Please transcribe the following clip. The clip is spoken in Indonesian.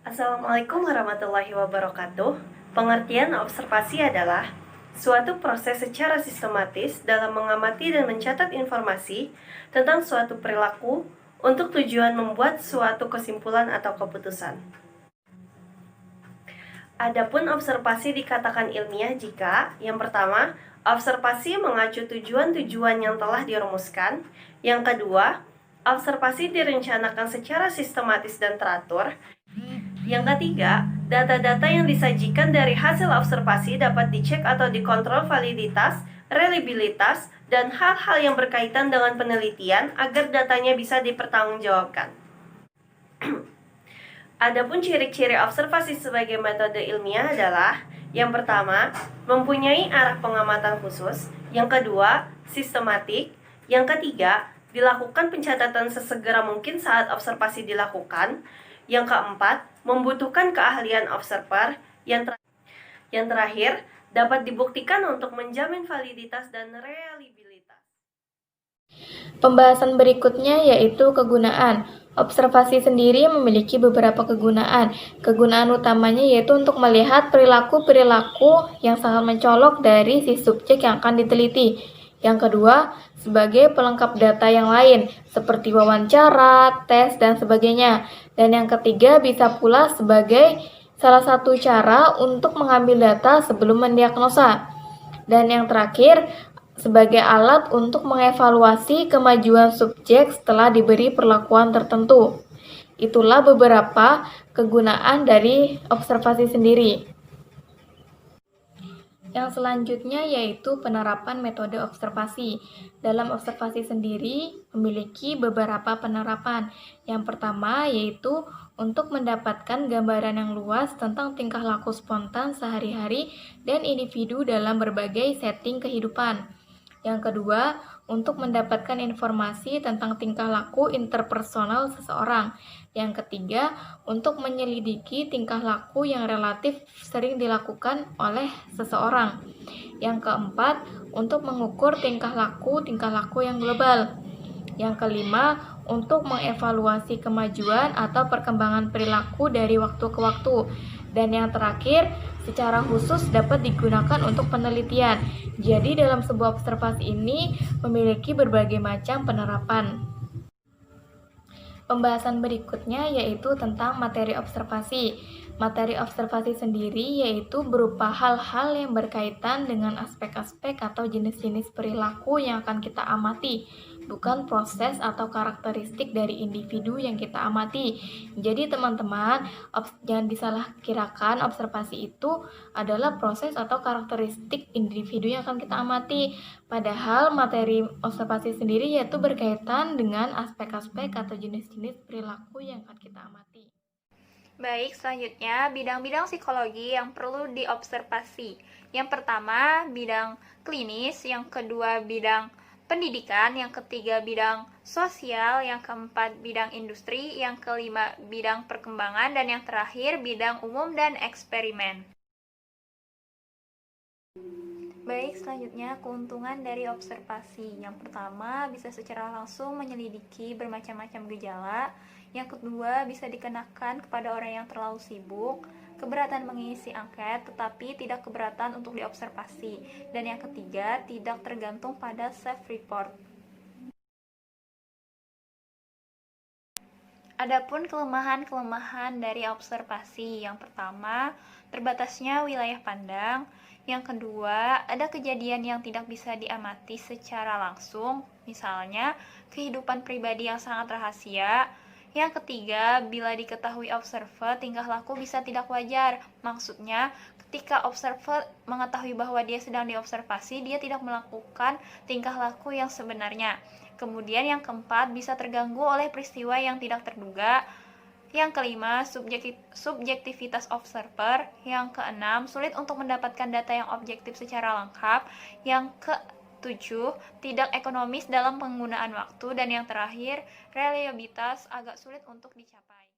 Assalamualaikum warahmatullahi wabarakatuh. Pengertian observasi adalah suatu proses secara sistematis dalam mengamati dan mencatat informasi tentang suatu perilaku untuk tujuan membuat suatu kesimpulan atau keputusan. Adapun observasi dikatakan ilmiah jika yang pertama, observasi mengacu tujuan-tujuan yang telah dirumuskan. Yang kedua, observasi direncanakan secara sistematis dan teratur. Yang ketiga, data-data yang disajikan dari hasil observasi dapat dicek atau dikontrol validitas, reliabilitas, dan hal-hal yang berkaitan dengan penelitian agar datanya bisa dipertanggungjawabkan. Adapun ciri-ciri observasi sebagai metode ilmiah adalah: yang pertama, mempunyai arah pengamatan khusus. Yang kedua, sistematik. Yang ketiga, dilakukan pencatatan sesegera mungkin saat observasi dilakukan. Yang keempat, membutuhkan keahlian observer. Yang terakhir, dapat dibuktikan untuk menjamin validitas dan reliabilitas. Pembahasan berikutnya yaitu kegunaan. Observasi sendiri memiliki beberapa kegunaan. Kegunaan utamanya yaitu untuk melihat perilaku-perilaku yang sangat mencolok dari si subjek yang akan diteliti. Yang kedua, sebagai pelengkap data yang lain, seperti wawancara, tes, dan sebagainya. Dan yang ketiga, bisa pula sebagai salah satu cara untuk mengambil data sebelum mendiagnosa. Dan yang terakhir, sebagai alat untuk mengevaluasi kemajuan subjek setelah diberi perlakuan tertentu. Itulah beberapa kegunaan dari observasi sendiri. Yang selanjutnya yaitu penerapan metode observasi. Dalam observasi sendiri memiliki beberapa penerapan. Yang pertama yaitu untuk mendapatkan gambaran yang luas tentang tingkah laku spontan sehari-hari dan individu dalam berbagai setting kehidupan. Yang kedua, untuk mendapatkan informasi tentang tingkah laku interpersonal seseorang. Yang ketiga, untuk menyelidiki tingkah laku yang relatif sering dilakukan oleh seseorang. Yang keempat, untuk mengukur tingkah laku yang global. Yang kelima, untuk mengevaluasi kemajuan atau perkembangan perilaku dari waktu ke waktu. Dan yang terakhir, secara khusus dapat digunakan untuk penelitian. Jadi dalam sebuah observasi ini memiliki berbagai macam penerapan. Pembahasan berikutnya yaitu tentang materi observasi. Materi observasi sendiri yaitu berupa hal-hal yang berkaitan dengan aspek-aspek atau jenis-jenis perilaku yang akan kita amati, bukan proses atau karakteristik dari individu yang kita amati. Jadi teman-teman, jangan disalahkirakan observasi itu adalah proses atau karakteristik individu yang akan kita amati. Padahal materi observasi sendiri yaitu berkaitan dengan aspek-aspek atau jenis-jenis perilaku yang akan kita amati. Baik, selanjutnya bidang-bidang psikologi yang perlu diobservasi. Yang pertama, bidang klinis, yang kedua bidang pendidikan, yang ketiga bidang sosial, yang keempat bidang industri, yang kelima bidang perkembangan, dan yang terakhir bidang umum dan eksperimen. Baik, selanjutnya keuntungan dari observasi. Yang pertama, bisa secara langsung menyelidiki bermacam-macam gejala. Yang kedua, bisa dikenakan kepada orang yang terlalu sibuk, keberatan mengisi angket, tetapi tidak keberatan untuk diobservasi. Dan yang ketiga, tidak tergantung pada self-report. Adapun kelemahan-kelemahan dari observasi, yang pertama, terbatasnya wilayah pandang. Yang kedua, ada kejadian yang tidak bisa diamati secara langsung, misalnya kehidupan pribadi yang sangat rahasia. Yang ketiga, bila diketahui observer, tingkah laku bisa tidak wajar. Maksudnya, ketika observer mengetahui bahwa dia sedang diobservasi, dia tidak melakukan tingkah laku yang sebenarnya. Kemudian yang keempat, bisa terganggu oleh peristiwa yang tidak terduga. Yang kelima, subjektivitas observer. Yang keenam, sulit untuk mendapatkan data yang objektif secara lengkap. Yang ketujuh, tidak ekonomis dalam penggunaan waktu. Dan yang terakhir, reliabilitas agak sulit untuk dicapai.